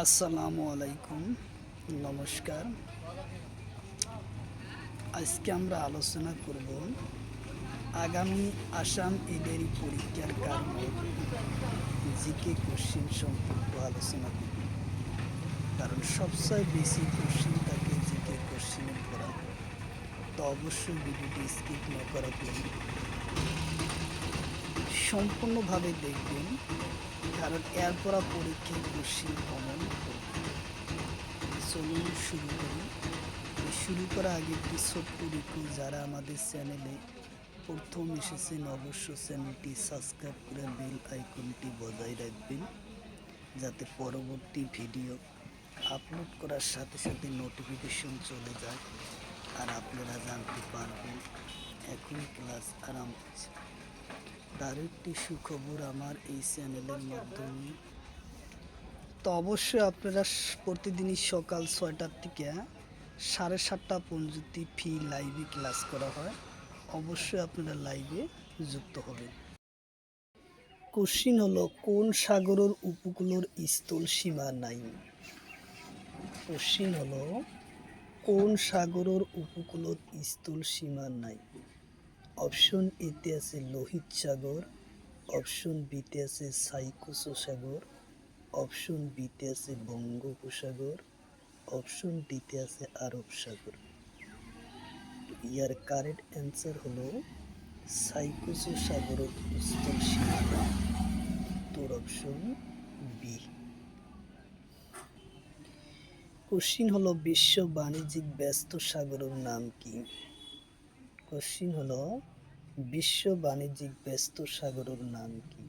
আসসালামু আলাইকুম, নমস্কার। আজকে আমরা আলোচনা করব আগামী আসাম ঈদের পরীক্ষার কারণে জিকে কোশ্চিন সম্পর্কে আলোচনা করব। কারণ সবচেয়ে বেশি কোশ্চিন থাকে জিকে কোশ্চিনের পড়া। তো অবশ্যই ভিডিওটি স্কিপ না করা করুন, সম্পূর্ণভাবে দেখবেন, কারণ এরপর পরীক্ষায় কোশ্চিন কমন করবে। চলুন শুরু করি। শুরু করার আগে একটি ছোট্ট রিকোয়েস্ট, যারা আমাদের চ্যানেলে প্রথম এসেছেন অবশ্যই চ্যানেলটি সাবস্ক্রাইব করে বেল আইকনটি বজায় রাখবেন, যাতে পরবর্তী ভিডিও আপলোড করার সাথে সাথে নোটিফিকেশন চলে যায় আর আপনারা জানতে পারবেন এখন ক্লাস আরম্ভ হচ্ছে। তার একটি সুখবর আমার এই চ্যানেলের মাধ্যমে। তো অবশ্যই আপনারা প্রতিদিনই সকাল 6টার থেকে 7:30 পর্যন্ত ফ্রি লাইভে ক্লাস করা হয়। অবশ্যই আপনারা লাইভে যুক্ত হবেন। কোশ্চিন হলো, কোন সাগরের উপকূলের স্থল সীমা নাই? কোশ্চিন হলো, কোন সাগরের উপকূলের স্থল সীমা নাই? অপশন এতে আছে লোহিত সাগর, অপশন বিতে আছে সাইকোসো সাগর, অপশন বিতে আছে বঙ্গোপসাগর, অপশন ডিতে আছে আরব সাগর। ইয়ার কারেক্ট অ্যান্সার হলো সাইকোসো সাগরের স্থল সীমা নাই। তোর অপশন বি। কোশ্চিন হলো, বিশ্ব বাণিজ্যিক ব্যস্ত সাগরের নাম কি? কোশ্চিন হলো, বিশ্ব বাণিজ্যিক ব্যস্ত সাগরের নাম কি?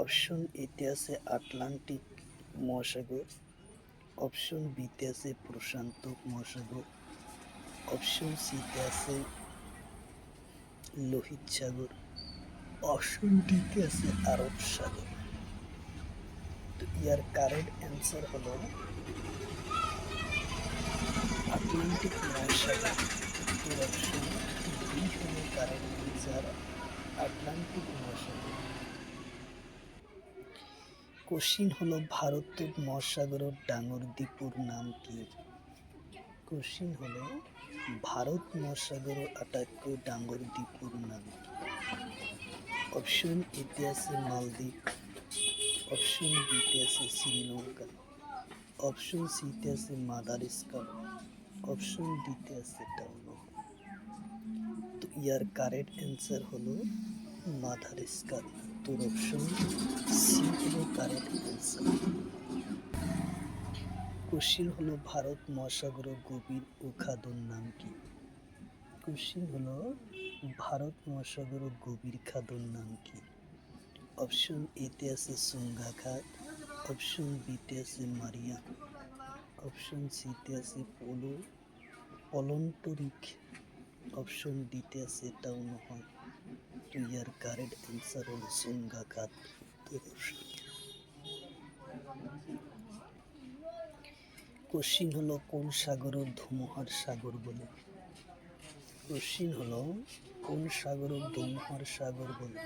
অপশন এতে আছে আটলান্টিক মহাসাগর, অপশন বিতে আছে প্রশান্ত মহাসাগর, অপশন সিতে আছে লোহিত সাগর, অপশন ডিতে আছে আরব সাগর। তো ইয়ার কারেক্ট অ্যান্সার হলো আটলান্টিক মহাসাগর। উত্তর অপশন বি হলো কারেক্ট অ্যান্সার, আটলান্টিক মহাসাগর। কোশ্চিন হলো, ভারতের মহাসাগরের ডাঙর দ্বীপুর নাম কি? কোশ্চিন হলো, ভারত মহাসাগরের আটাইতকৈ ডাঙর দ্বীপুর নাম কি? অপশন এতে আছে মালদ্বীপ, অপশন বিতে আছে শ্রীলঙ্কা, অপশন সিতে আছে মাদাগাস্কার, অপশন ডিতে আছে টাউনো। তো ইয়ার কারেক্ট অ্যান্সার হলো মাদাগাস্কার। তোর অপশন সি হলো কারেক্ট অ্যান্সার। কোশ্চিন হলো, ভারত মহাসাগরের গভীর ও খাদর নাম কি? কোশ্চিন হলো, ভারত মহাসাগরের গভীর খাদর নাম কি? অপশন এতে আছে সুঙ্গা খাত, অপশন বিতে আছে মারিয়া, অপশন সিতে আছে পলন্টরিক, অপশন ডিতে আছে টাউনহল। তো ইয়ার কারেক্ট অ্যান্সার হলো সুঙ্গা খাত। কোশ্চিন হলো, কোন সাগরের ধুমুহার সাগর বলে? কোশ্চিন হলো, কোন সাগরের ধুমুহার সাগর বলে?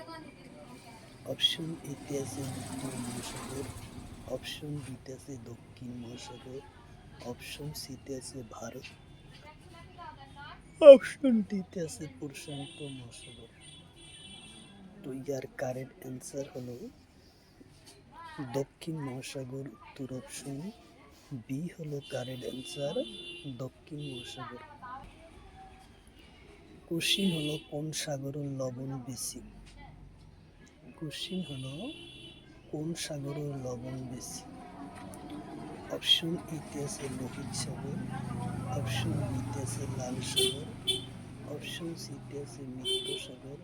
অপশন এতে আছে উত্তর মহাসাগর, অপশন বিতে আছে দক্ষিণ মহাসাগর, অপশন সিতে আছে ভারত, অপশন ডিতে আছে প্রশান্ত মহাসাগর। তো ইয়ার কারেক্ট অ্যান্সার হলো দক্ষিণ মহাসাগর। উত্তর অপশন বি হলো কারেক্ট অ্যান্সার, দক্ষিণ মহাসাগর। কোশ্চিন হলো, কোন সাগরের লবণ বেশি? কোশ্চিন হলো, কোন সাগরের লবণ বেশি? অপশন এতে আছে লোহিত সাগর, অপশন বিতে আছে লাল সাগর, অপশন সিতে আছে মৃত সাগর,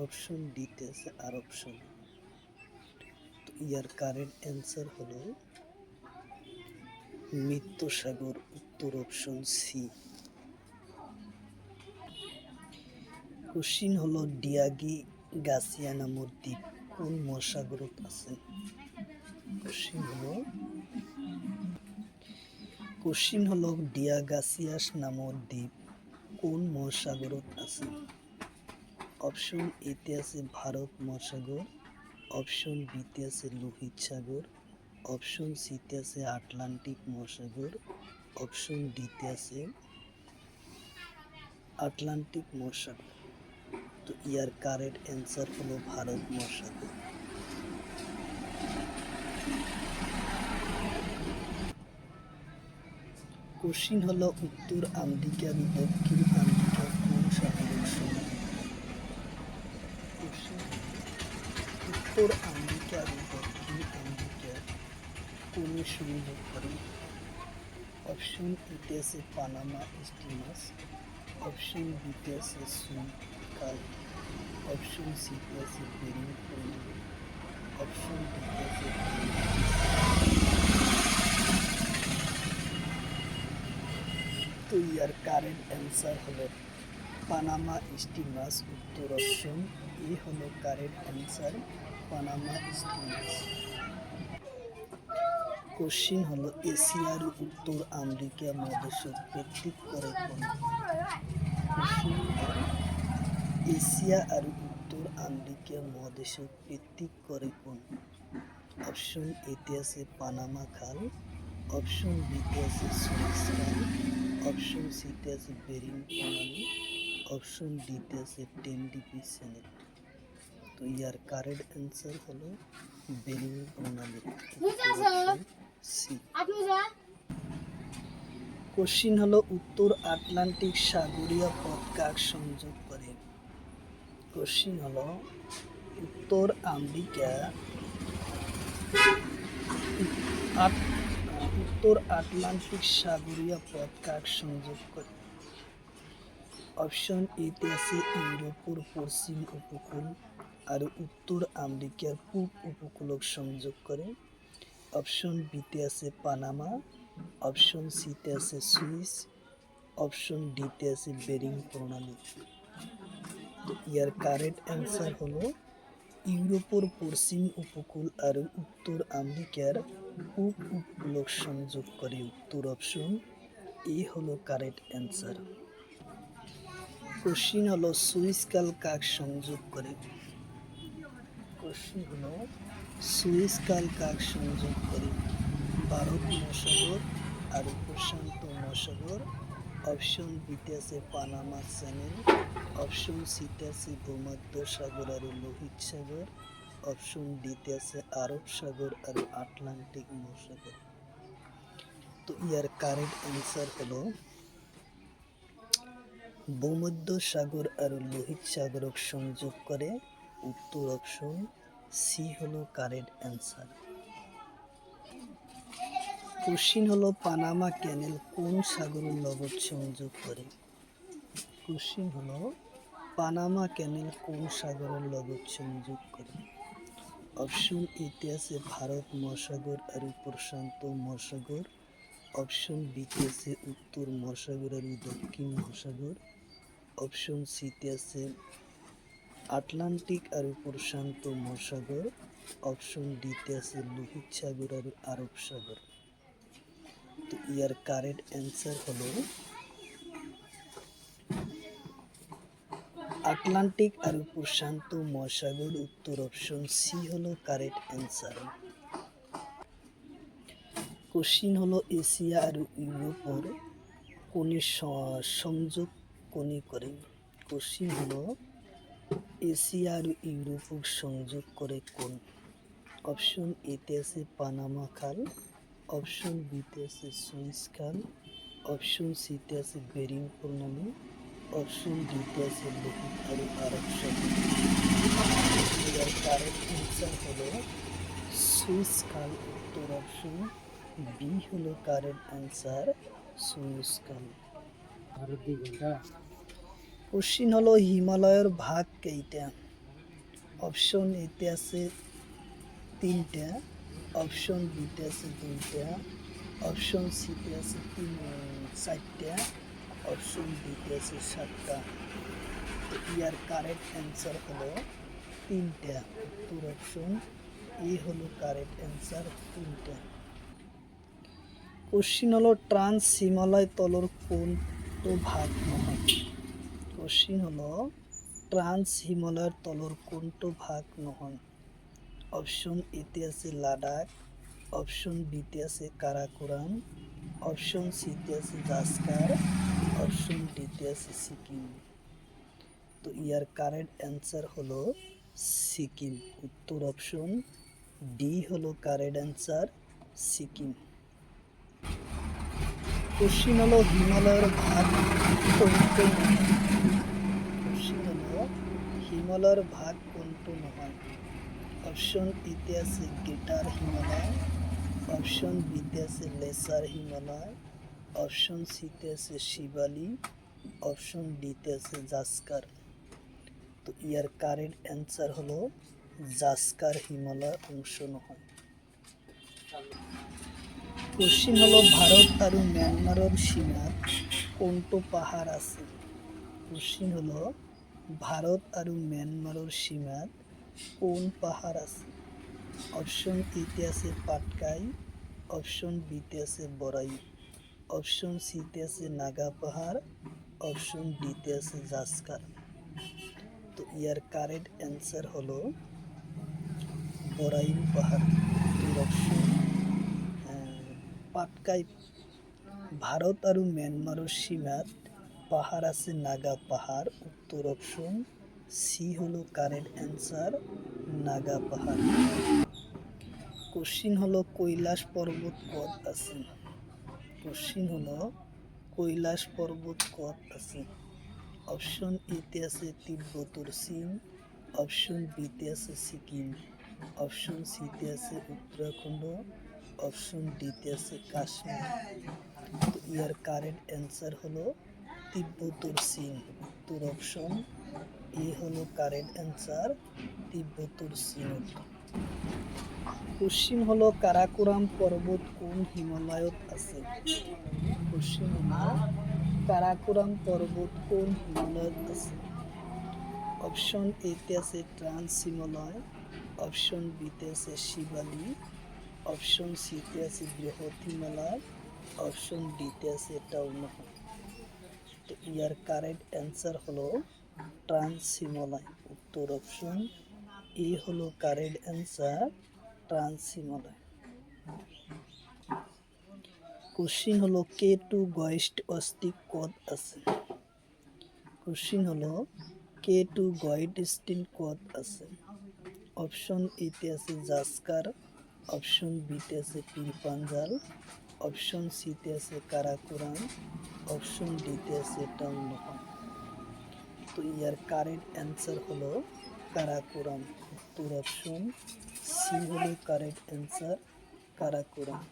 অপশন ডিতে আছে আরব সাগর। তো ইয়ার কারেক্ট অ্যান্সার হলো মৃত সাগর। উত্তর অপশন সি। কোশ্চিন হলো, ডিয়াগি গাসিয়া নামক দ্বীপ কোন মহাসাগরত আছে? কোশ্চিন হলো, ডিয়াগাসিয়াস নামক দ্বীপ কোন মহাসাগরত আছে? অপশন এতে আছে ভারত মহাসাগর, অপশন বিতে আছে লোহিত সাগর, অপশন সিতে আছে আটলান্টিক মহাসাগর, অপশন ডিতে আছে আটলান্টিক মহাসাগর। তো ইয়ার কারেক্ট অ্যান্সার হলো ভারত মহাসাগর। কোশ্চিন হলো উত্তর আমেরিকা ও দক্ষিণ আমেরিকা কোন সাগরের সঙ্গে? কোশ্চিন উত্তর আমেরিকা ও দক্ষিণ আমেরিকা কোনে সংযোগ করে? অপশন এতে আছে পানামা স্টিমার, অপশন বিতে আছে সুয়েজ খাল, অপশন সিতে আছে বেরিং প্রণালী, অপশন ডিতে আছে তো ইয়ার কারেন্ট অ্যান্সার হলো পানামা স্টিমার। উত্তর অপশন এ হলো current answer, Panama steamer. Question হলো এশিয়ার উত্তর আমেরিকা মহাদেশক ভিত্তিক করে কোন? এশিয়া আর উত্তর আমেরিকা মহাদেশক ভিত্তিক করে কোন? অপশন এতে আছে পানামা খাল, অপশন বিতে আছে সুয়েজ খাল, অপশন সিতে আছে বেরিং প্রণালী, অপশন ডিতে আছে টেনডিপি চ্যানেল। তো ইয়ার কারেক্ট অ্যান্সার হলো বেরিং প্রণালী, সি। কোশ্চিন হলো উত্তর আটলান্টিক সাগরীয় পথ কাক সংযোগ করে? কোশ্চিন হলো উত্তর আটলান্টিক সাগরীয় পথ কাক সংযোগ করে? অপশন এতে আছে ইউরোপের পশ্চিম উপকূল আর উত্তর আমেরিকার পূব উপকূলক সংযোগ করে, অপশন বিতে আছে পানামা, অপশন সিতে আছে সুইস, অপশন ডিতে আছে বেরিং প্রণালী। তো ইয়ার কারেক্ট অ্যান্সার হলো ইউরোপের পশ্চিম উপকূল আর উত্তর আমেরিকার পূব উপকূলক সংযোগ করে। উত্তর অপশন এ হলো কারেক্ট অ্যান্সার। কোশ্চিন হলো সুয়েজ খাল কাক সংযোগ করে? কোশ্চিন হলো সুয়েজ খাল কাক সংযোগ করে? ভারত মহাসাগর আর প্রশান্ত মহাসাগর, অপশন বিতে আছে পানামা চ্যানেল, অপশন সিতে আছে ভূমধ্য সাগর আর লোহিত সাগর, অপশন ডিতে আছে আরব সাগর আর আটলান্টিক মহাসাগর। তো ইয়ার কারেক্ট অ্যান্সার হলো ভূমধ্য সাগর আর লোহিত সাগরক সংযোগ করে। উত্তর অপশন সি হলো কারেক্ট অ্যান্সার। কোশ্চিন হলো পানামা ক্যানেল কোন সাগরের লগত সংযোগ করে? কোশ্চিন হলো পানামা ক্যানেল কোন সাগরের লগত সংযোগ করে? অপশন এতে আছে ভারত মহাসাগর আর প্রশান্ত মহাসাগর, অপশন বিতে আছে উত্তর মহাসাগর আর দক্ষিণ মহাসাগর, অপশন সিতে আছে আটলান্টিক আর প্রশান্ত মহাসাগর, অপশন ডিতে আছে লোহিত সাগর আর আরব সাগর। তো ইয়ার কারেক্ট অ্যান্সার হলো আটলান্টিক আর প্রশান্ত মহাসাগর। উত্তর অপশন সি হলো কারেক্ট অ্যান্সার। কোশ্চিন হলো এশিয়া আর ইউরোপের কোনে সংযোগ কোনে করে? কোশ্চিন হলো এশিয়া আর ইউরোপের সংযোগ করে কোন? অপশন এতে আছে পানামা খাল, অপশন বিতে আছে সুয়েজ খাল, অপশন সিতে আছে বেরিং প্রণালী, অপশন ডিতে আছে লোহিত আর আরব সাগর। এর কারেক্ট অ্যান্সার হলো সুয়েজ খাল। উত্তর অপশন বি হলো কারেক্ট অ্যান্সার, সুয়েজ খাল। কোশ্চিন হলো হিমালয়ের ভাগ কেইটা? অপশন এতে আছে তিনটা, অপশন বিতে আছে দুইটা, অপশন সিতে আছে চারটা, অপশন ডিতে আছে সাতটা। ইয়ার কারেক্ট অ্যান্সার হলো তিনটা। উত্তর অপশন এ হলো কারেক্ট অ্যান্সার, তিনটা। কোশ্চিন হলো ট্রান্স হিমালয় তলর কোনটো ভাগ নহয়? কোশ্চিন হলো ট্রান্স হিমালয়ের তলর কোনটো ভাগ নহয়? অপশন এতে আছে লাদাখ, অপশন বিতে আছে কারাকোরাম, অপশন সিতে আছে জাস্কার, অপশন ডিতে আছে সিকিম। তো ইয়ার কারেক্ট অ্যান্সার হলো সিকিম। উত্তর অপশন ডি হলো কারেক্ট অ্যান্সার, সিকিম। কোশ্চিন হলো হিমালয়ের ভাগ কোনটো নয়। কোশ্চিন হলো হিমালয়ের ভাগ কোনটো নহয়। অপশন ইতে আছে গ্রেটার হিমালয়, অপশন বিতে আছে লেসার হিমালয়, অপশন সিতে আছে শিবালি, অপশন ডিতে আছে জাস্কার। তো ইয়ার কারেক্ট অ্যান্সার হলো জাস্কার হিমালয় অংশ নহয়। কোশ্চিন হলো ভারত আর মিয়ানমারের সীমাত কোনটো পাহাড় আছে। কোশ্চিন হলো ভারত আর মিয়ানমারের সীমাত কোন পাহাড় আছে। অপশন ইতে আছে পাটকাই, অপশন বিতে আছে বরাই, অপশন সিতে আছে নাগা পাহাড়, অপশন ডিতে আছে জাস্কার। তো ইয়ার কারেক্ট অ্যান্সার হলো বরাইল পাহাড়। অপশন পাটকাই। ভারত আর মিয়ানমারের সীমাত পাহাড় আছে নাগা পাহাড়। উত্তর অপশন সি হলো কারেক্ট অ্যান্সার, নাগা পাহাড়। কোশ্চিন হলো কৈলাস পর্বত কত আছে। কোশ্চিন হলো কৈলাস পর্বত কত আছে। অপশন এতে আছে তিব্বতর চীন, অপশন বিতে আছে সিকিম, অপশন সিতে আছে উত্তরাখণ্ড, অপশন ডিতে আছে কাশ্মীর। তো ইয়ার কারেক্ট অ্যান্সার হলো তিব্বতর চীন। উত্তর অপশন এ হলো কারেক্ট অ্যান্সার, তিব্বতর চীন। কোশ্চিন হলো কারাকোরাম পর্বত কোন হিমালয়ত আছে। কোশ্চিন হলো কারাকোরাম পর্বত কোন হিমালয়ত আছে। অপশন এতে আছে ট্রান্স হিমালয়, অপশন বিতে আছে শিবালি, অপশন সিতে আছে বৃহৎ হিমালয়, অপশন ডিতে আছে টাউনহল। তো ইয়ার কারেক্ট অ্যান্সার হলো ট্রান্স হিমালয়। উত্তর অপশন এ হলো correct answer, trans Himalaya. Question হলো কে টু গয়েস্ট অস্টিক কত আছে। কোশ্চিন হলো কে টু গয়েট স্টিল কত আছে। অপশন এতে আছে জাস্কার, অপশন বিতে আছে পীরপাঞ্জাল, অপশন সিতে আছে কারাকোরাম, অপশন ডিতে আছে টাউনহল। তো ইয়ার কারেক্ট অ্যান্সার হলো কারাকোরাম। উত্তর অপশন সি হলো কারেক্ট অ্যান্সার, কারাকোরাম।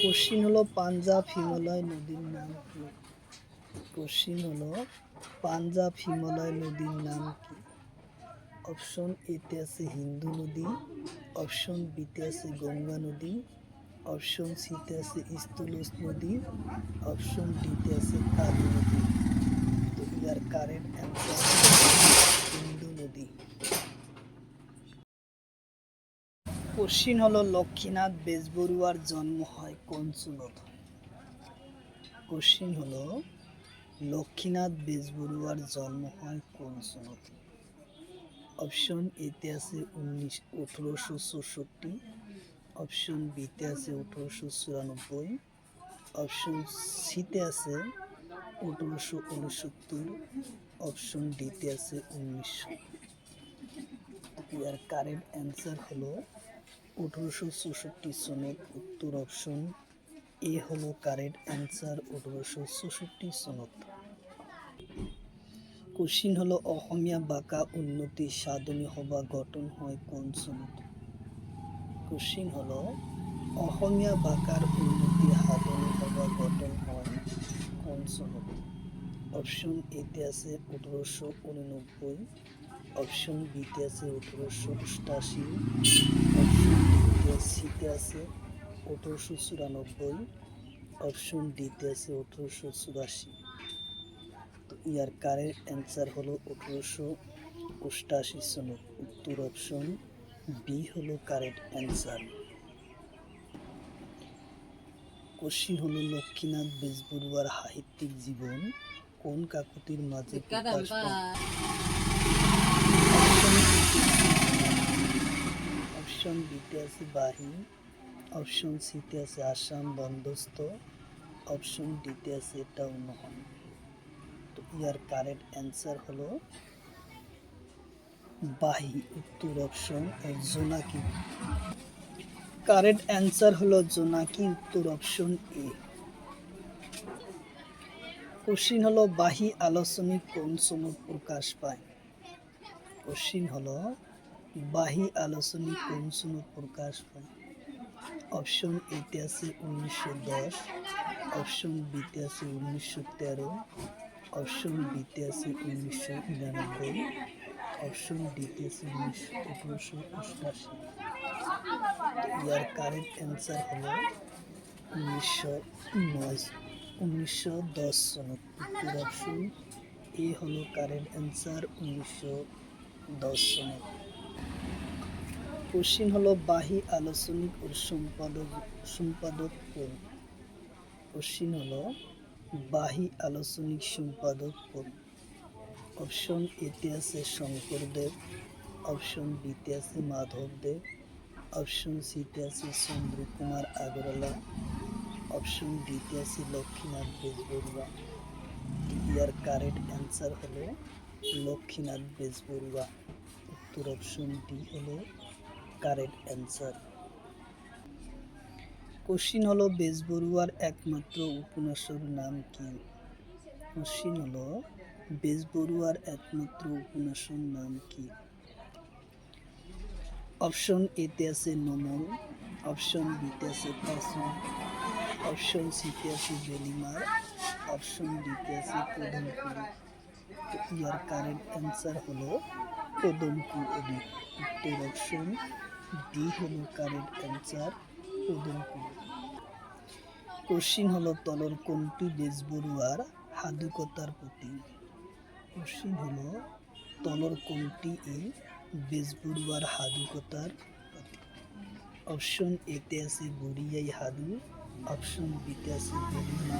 কোশ্চিন হলো পাঞ্জাব হিমালয় নদীর নাম কি। কোশ্চিন হলো পাঞ্জাব হিমালয় নদীর নাম কি। অপশন এতে আছে হিন্দু নদী, অপশন বিতে আছে গঙ্গা নদী, অপশন সিতে আছে স্থলজ নদী, অপশন ডিতে আছে কালী নদী। তো ইয়ার কারেক্ট অ্যান্সার হিন্দু নদী। কোশ্চিন হলো লক্ষ্মীনাথ বেজবরুয়ার জন্ম হয় কোন চনত। কোশ্চিন হলো লক্ষ্মীনাথ বেজবরুয়ার জন্ম হয় কোন চনত। অপশন এতে আছে 1864, অপশন বিতে আছে 1894, অপশন সিতে আছে 1869, অপশন ডিতে আছে 1900। ইয়ার কারেক্ট অ্যান্সার হলো 1864 সনত। উত্তর অপশন এ হলো কারেক্ট অ্যান্সার, 1864 সনত। কোশ্চিন হলো অসমীয়া ভাষা উন্নতি সাধনী সভা গঠন হয় কোন চনত। কোশ্চিন হলো অসমীয়া ভাষার উন্নতি সাধনী সভা গঠন হয় কোন চনত। অপশন এতে আছে 1889, অপশন বিতে আছে 1888, অপশন সিতে আছে 1894, অপশন ডিতে আছে 1884। তো ইয়ার কারেক্ট অ্যান্সার হলো 1888 সনত। উত্তর অপশন বি হলো কারেক্ট অ্যান্সার। কোশ্চিন হলো লক্ষ্মীনাথ বেজবরুয়ার সাহিত্যিক জীবন কোন কাকুতির মাঝে প্রকাশ পায়। বিতে আছে বাহি, অপশন সিতে আছে আসাম বন্দোবস্ত, অপশন ডিতে আছে টাউনহন। তো ইয়ার কারেক্ট অ্যান্সার হলো বাহি, উত্তর অপশন জোনাকি। কারেক্ট অ্যান্সার হলো জোনাকি, উত্তর অপশন এ। কোশ্চিন হলো বাহি আলোচনী কোন সনত প্রকাশ পায়? কোশ্চিন হলো বাহি আলোচনী কোন সনত প্রকাশ পায়? অপশন এতে আছে 1910, অপশন বিতে আছে 1913, অপশন বিতে আছে 1999, অপশন ডিতে আছে 1888। ইয়ার কারেক্ট অ্যান্সার হলো 1910 সনত, উত্তর অপশন এ হলো কারেক্ট অ্যান্সার 1910 সনত। কোশ্চিন হলো বাহি আলোচনিক ও সম্পাদক কোন? কোশ্চিন হলো বাহি আলোচনিক সম্পাদক কোন? অপশন এতে আছে শঙ্করদেব, অপশন বিতে আছে মাধবদেব, অপশন সিতে আছে চন্দ্রকুমার আগরওয়ালা, অপশন ডিতে আছে লক্ষ্মীনাথ বেজবরুয়া। ইয়ার কারেক্ট অ্যান্সার হলো লক্ষ্মীনাথ বেজবরুয়া, উত্তর অপশন ডি হলো কারেক্ট অ্যান্সার। কোশ্চিন হলো বেজবরুয়ার একমাত্র উপন্যাসের নাম কি? কোশ্চিন হলো বেজবরুয়ার একমাত্র উপন্যাসের নাম কি? অপশন এতে আছে নমল, অপশন বিতে আছে পাঁচন, অপশন সিতে আছে বেলিমার, অপশন ডিতে আছে পদমকুড়ি। তো ইয়ার কারেক্ট অ্যান্সার হলো পদমকুড়ি, উত্তর অপশন ডি হলো কারেক্ট অ্যান্সার, পদমকুড়ি। কোশ্চিন হলো তলর কোনটি বেজবরুয়ার হাদুকতার প্রতীক? কোশ্চিন হলো তলর কোনটি বেজবরুয়ার হাদুকতার প্রতীক? অপশন এতে আছে বুড়িয়াই হাদু, অপশন বিতে আছে বেলিমা,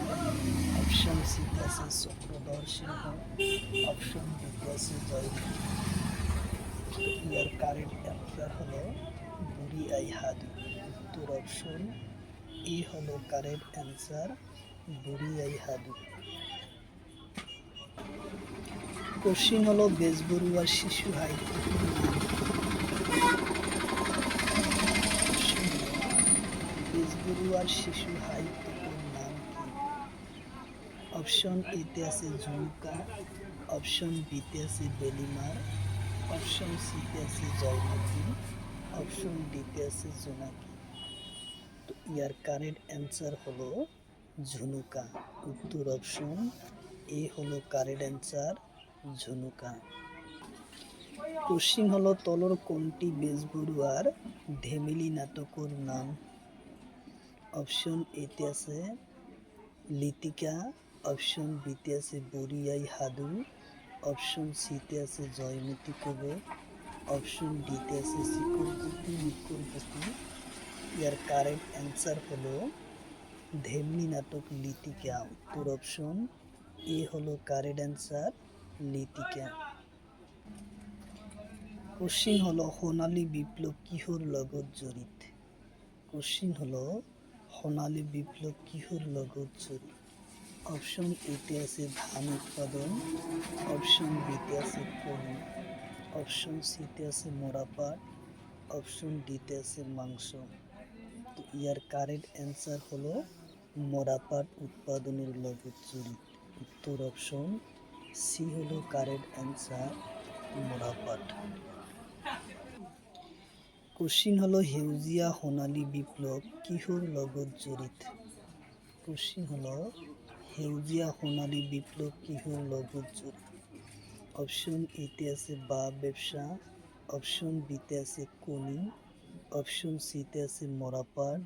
অপশন সিতে আছে চক্রধর সিংহ, অপশন ডিতে আছে জয়মতী। ইয়ার কারেক্ট অ্যান্সার হলো বুড়িয়াই হাদু, উত্তর অপশন এ হলো কারেক্ট অ্যান্সার, বুড়িয়াই হাদু। কোশ্চিন হলো বেজবরুয়ার শিশু সাহিত্যিকের নাম কি? বেজবরুয়ার শিশু সাহিত্যিকের নাম কি? অপশন এতে আছে ঝুমুকা, অপশন বিতে আছে বেলিমার, অপশন সিতে আছে জয়মতী, অপশন ডিতে আছে জোনাকি। তো ইয়ার কারেক্ট অ্যান্সার হলো ঝুনুকা, উত্তর অপশন এ হলো কারেক্ট অ্যান্সার, ঝুনুকা। কোশ্চিন হলো তলর কোনটি বেজবরুয়ার ধেমেলি নাটকের নাম? অপশন এতে আছে লিতিকা, অপশন বিতে আছে বুড়িয়াই হাদু, অপশন সিতে আছে জয়মতী কবর, অপশন ডিতে আছে শিকরপুতি মিকরপুতি। ইয়ার কারেক্ট অ্যান্সার হলো ধেমনি নাটক লিতিকা, উত্তর অপশন এ হলো কারেক্ট অ্যান্সার, লিতিকা। কোশ্চিন হলো সোণালী বিপ্লব কিহর লগত জড়িত? কোশ্চিন হলো সোণালী বিপ্লব কিহর লগত জড়িত? অপশন এতে আছে ধান উৎপাদন, অপশন বিতে আছে কণী, অপশন সিতে আছে মরাপাট, অপশন ডিতে আছে মাংস। তো ইয়ার কারেক্ট অ্যান্সার হলো মরাপাট উৎপাদনের লগত জড়িত, উত্তর অপশন সি হলো কারেক্ট অ্যান্সার, মরাপাট। কোশ্চিন হলো সেউজীয়া সোণালী বিপ্লব কিহৰ লগত জড়িত? কোশ্চিন হলো সেউজীয়া সোণালী বিপ্লব কিহৰ লগত জড়িত? অপশন এতে আছে বাঁহ ব্যবসা, অপশন বিতে আছে কণী, অপশন সিতে আছে মরাপাট,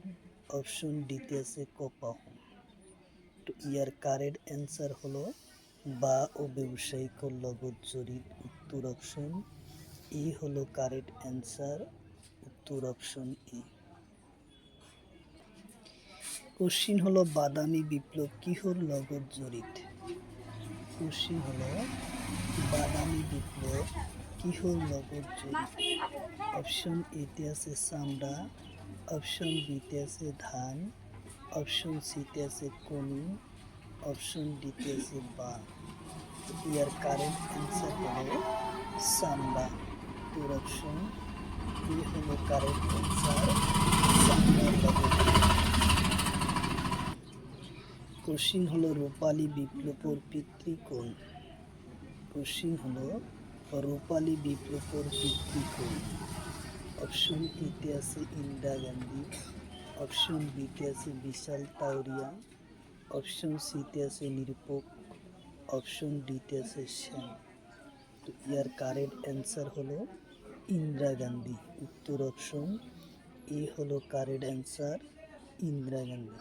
অপশন ডিতে আছে কপাহ। তো ইয়ার কারেক্ট অ্যান্সার হলো বাঁহ ও ব্যবসায়িকর লগত জড়িত, উত্তর অপশন এ হলো কারেক্ট অ্যান্সার, উত্তর অপশন এ। কোশ্চিন হলো বাদামি বিপ্লব কিহর লগত জড়িত? কোশ্চিন হলো বাদামি বিপ্লব কি হল নগদ জরিপ। অপশন এতে আছে চামড়া, অপশন বিতে আছে ধান, অপশন সিতে আছে কনি, অপশন ডিতে আছে বাঘ। ইয়ার কারেক্ট অ্যান্সার হলো চামড়া। তোর অপশন এ হলো কারেক্ট অ্যান্সার, চামড়ার নগদ জরিপ। কোশ্চিন হলো রূপালী বিপ্লবর পিতৃকোণ। কোশ্চিন হলো রূপালী বিপ্লবর পিতৃকোণ। অপশন এতে আছে ইন্দিরা গান্ধী, অপশন বিতে আছে বিশাল তাওরিয়া, অপশন সিতে আছে নিরপেক্ষ, অপশন ডিতে আছে শ্যাম। তো ইয়ার কারেক্ট অ্যান্সার হলো ইন্দিরা গান্ধী। উত্তর অপশন এ হলো কারেক্ট অ্যান্সার, ইন্দিরা গান্ধী।